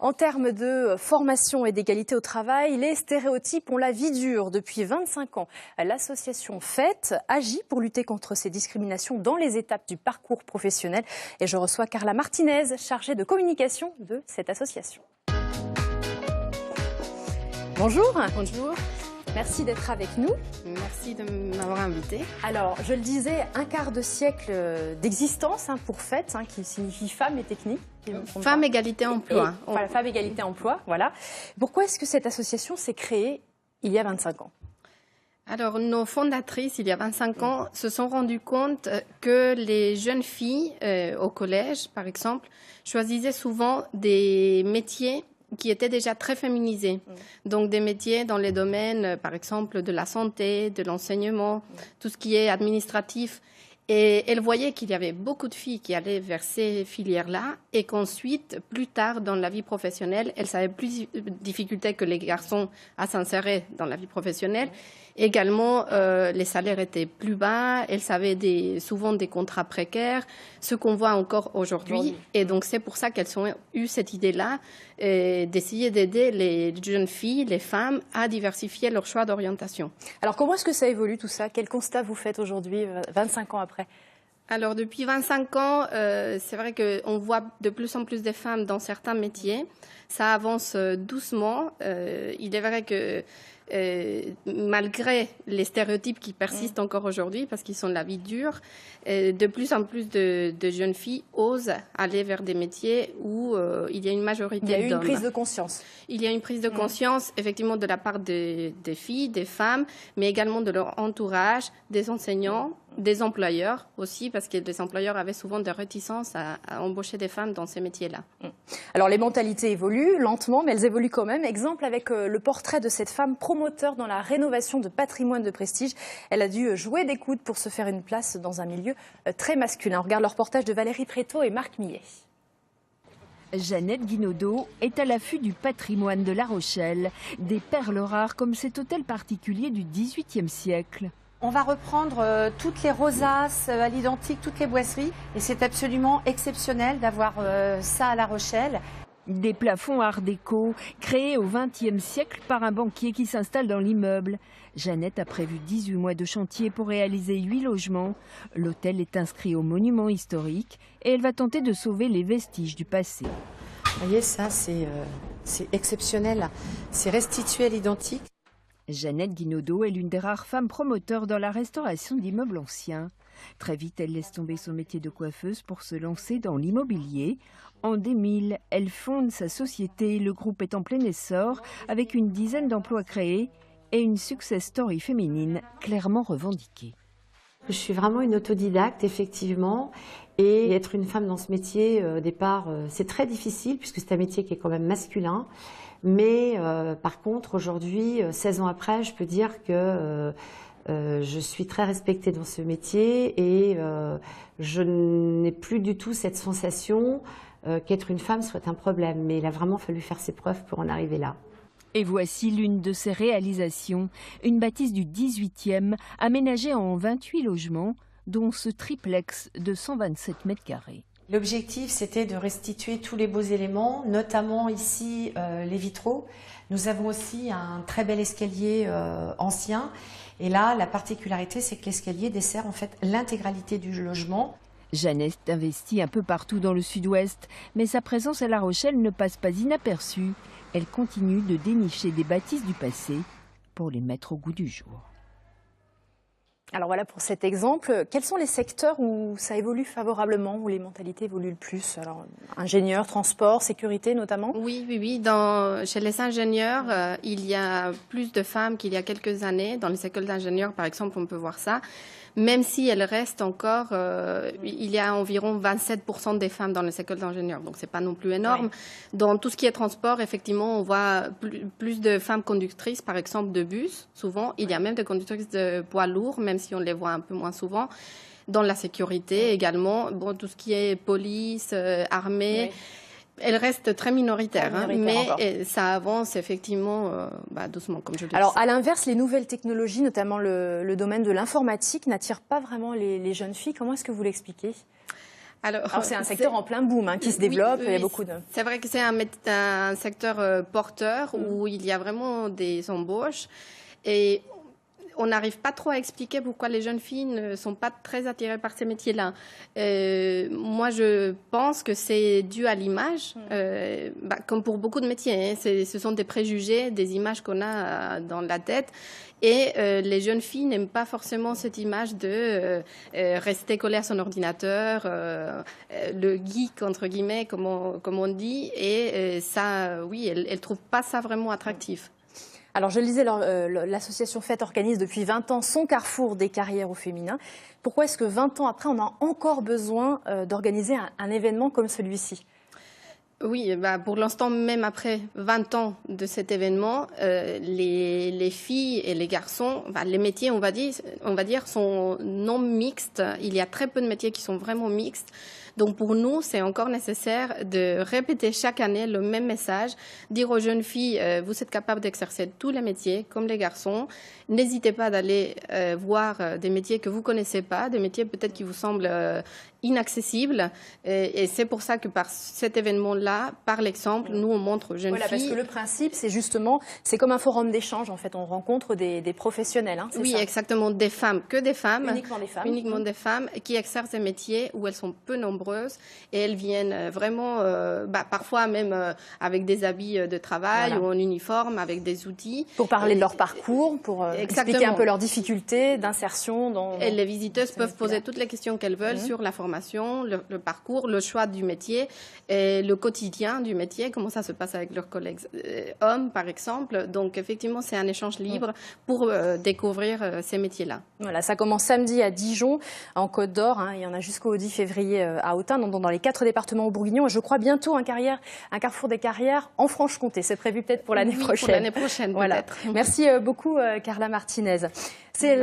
En termes de formation et d'égalité au travail, les stéréotypes ont la vie dure. Depuis 25 ans, l'association FAIT agit pour lutter contre ces discriminations dans les étapes du parcours professionnel. Et je reçois Carla Martinez, chargée de communication de cette association. Bonjour. Bonjour. Merci d'être avec nous. Merci de m'avoir invitée. Alors, je le disais, un quart de siècle d'existence pour FAIT, qui signifie femme et technique. Femme, égalité, emploi. Voilà, femme, égalité, emploi, voilà. Pourquoi est-ce que cette association s'est créée il y a 25 ans ? Alors, nos fondatrices, il y a 25 ans, se sont rendues compte que les jeunes filles au collège, par exemple, choisissaient souvent des métiers qui étaient déjà très féminisés. Donc des métiers dans les domaines, par exemple, de la santé, de l'enseignement, tout ce qui est administratif. Et elle voyait qu'il y avait beaucoup de filles qui allaient vers ces filières-là et qu'ensuite, plus tard dans la vie professionnelle, elles avaient plus de difficultés que les garçons à s'insérer dans la vie professionnelle. Également, les salaires étaient plus bas, elles avaient souvent des contrats précaires, ce qu'on voit encore aujourd'hui. Et donc, c'est pour ça qu'elles ont eu cette idée-là d'essayer d'aider les jeunes filles, les femmes, à diversifier leur choix d'orientation. Alors, comment est-ce que ça évolue tout ça ? Quel constat vous faites aujourd'hui, 25 ans après ? Alors, depuis 25 ans, c'est vrai qu'on voit de plus en plus de femmes dans certains métiers. Ça avance doucement. Il est vrai que malgré les stéréotypes qui persistent encore aujourd'hui, parce qu'ils sont de la vie dure, de plus en plus de jeunes filles osent aller vers des métiers où il y a une majorité d'hommes. Il y a eu une prise de conscience. Il y a une prise de conscience, effectivement, de la part des filles, des femmes, mais également de leur entourage, des enseignants, des employeurs aussi, parce que les employeurs avaient souvent des réticences à embaucher des femmes dans ces métiers-là. Alors, les mentalités évoluent lentement, mais elles évoluent quand même. Exemple avec le portrait de cette femme promoteur dans la rénovation de patrimoine de prestige. Elle a dû jouer des coudes pour se faire une place dans un milieu très masculin. On regarde le reportage de Valérie Prétot et Marc Millet. Jeannette Guinaudot est à l'affût du patrimoine de La Rochelle, des perles rares comme cet hôtel particulier du XVIIIe siècle. On va reprendre toutes les rosaces à l'identique, toutes les boiseries. Et c'est absolument exceptionnel d'avoir ça à La Rochelle. Des plafonds art déco créés au XXe siècle par un banquier qui s'installe dans l'immeuble. Jeannette a prévu 18 mois de chantier pour réaliser 8 logements. L'hôtel est inscrit au monument historique et elle va tenter de sauver les vestiges du passé. Vous voyez, ça c'est exceptionnel. C'est restitué à l'identique. Jeannette Guinaudot est l'une des rares femmes promoteurs dans la restauration d'immeubles anciens. Très vite, elle laisse tomber son métier de coiffeuse pour se lancer dans l'immobilier. En 2000, elle fonde sa société. Le groupe est en plein essor avec une dizaine d'emplois créés et une success story féminine clairement revendiquée. Je suis vraiment une autodidacte, effectivement. Et être une femme dans ce métier, au départ, c'est très difficile puisque c'est un métier qui est quand même masculin. Mais par contre, aujourd'hui, 16 ans après, je peux dire que je suis très respectée dans ce métier et je n'ai plus du tout cette sensation qu'être une femme soit un problème. Mais il a vraiment fallu faire ses preuves pour en arriver là. Et voici l'une de ses réalisations, une bâtisse du 18e aménagée en 28 logements, dont ce triplex de 127 mètres carrés. L'objectif, c'était de restituer tous les beaux éléments, notamment ici les vitraux. Nous avons aussi un très bel escalier ancien. Et là, la particularité, c'est que l'escalier dessert en fait l'intégralité du logement. Jeannette investit un peu partout dans le sud-ouest, mais sa présence à La Rochelle ne passe pas inaperçue. Elle continue de dénicher des bâtisses du passé pour les mettre au goût du jour. Alors voilà pour cet exemple. Quels sont les secteurs où ça évolue favorablement, où les mentalités évoluent le plus ? Alors, ingénieurs, transport, sécurité notamment ? Oui. Chez les ingénieurs, il y a plus de femmes qu'il y a quelques années. Dans les écoles d'ingénieurs, par exemple, on peut voir ça. Même si elles restent encore, il y a environ 27% des femmes dans les écoles d'ingénieurs, donc c'est pas non plus énorme. Ouais. Dans tout ce qui est transport, effectivement, on voit plus de femmes conductrices, par exemple, de bus, souvent. Il y a même des conductrices de poids lourds, même si on les voit un peu moins souvent. Dans la sécurité également, bon, tout ce qui est police, armée. Oui. Elle reste très minoritaire, mais ça avance effectivement doucement, comme je le dis. Alors, à l'inverse, les nouvelles technologies, notamment le domaine de l'informatique, n'attirent pas vraiment les jeunes filles. Comment est-ce que vous l'expliquez ? Alors c'est un secteur en plein boom qui se développe, il y a beaucoup de... C'est vrai que c'est un secteur porteur où il y a vraiment des embauches et on n'arrive pas trop à expliquer pourquoi les jeunes filles ne sont pas très attirées par ces métiers-là. Moi, je pense que c'est dû à l'image, comme pour beaucoup de métiers. Ce sont des préjugés, des images qu'on a dans la tête. Et les jeunes filles n'aiment pas forcément cette image de rester collée à son ordinateur, le geek, entre guillemets, comme on dit. Et ça, oui, elles ne trouvent pas ça vraiment attractif. Alors, je le disais, l'association FAIT organise depuis 20 ans son carrefour des carrières au féminin. Pourquoi est-ce que 20 ans après, on a encore besoin d'organiser un événement comme celui-ci ? Oui, pour l'instant, même après 20 ans de cet événement, les filles et les garçons, les métiers, on va dire, sont non mixtes. Il y a très peu de métiers qui sont vraiment mixtes. Donc pour nous, c'est encore nécessaire de répéter chaque année le même message, dire aux jeunes filles, vous êtes capables d'exercer tous les métiers comme les garçons. N'hésitez pas d'aller voir des métiers que vous connaissez pas, des métiers peut-être qui vous semblent inaccessibles. Et c'est pour ça que par cet événement-là, par l'exemple, nous on montre aux jeunes filles. Parce que le principe, c'est justement, c'est comme un forum d'échange en fait. On rencontre des professionnels. Oui, ça. Exactement, des femmes, que des femmes. Uniquement des femmes. Uniquement des femmes qui exercent des métiers où elles sont peu nombreuses et elles viennent vraiment, parfois même avec des habits de travail ou en uniforme, avec des outils. Pour parler de leur parcours, pour expliquer un peu leurs difficultés d'insertion. Et les visiteuses peuvent poser toutes les questions qu'elles veulent sur la formation, le parcours, le choix du métier, et le quotidien du métier, comment ça se passe avec leurs collègues hommes, par exemple. Donc, effectivement, c'est un échange libre pour découvrir ces métiers-là. Voilà, ça commence samedi à Dijon, en Côte d'Or. Il y en a jusqu'au 10 février à Autun, dans les 4 départements au Bourguignon. Et je crois bientôt un carrefour des carrières en Franche-Comté. C'est prévu peut-être pour l'année prochaine. Pour l'année prochaine, peut-être. Merci beaucoup, Carla Martinez. C'est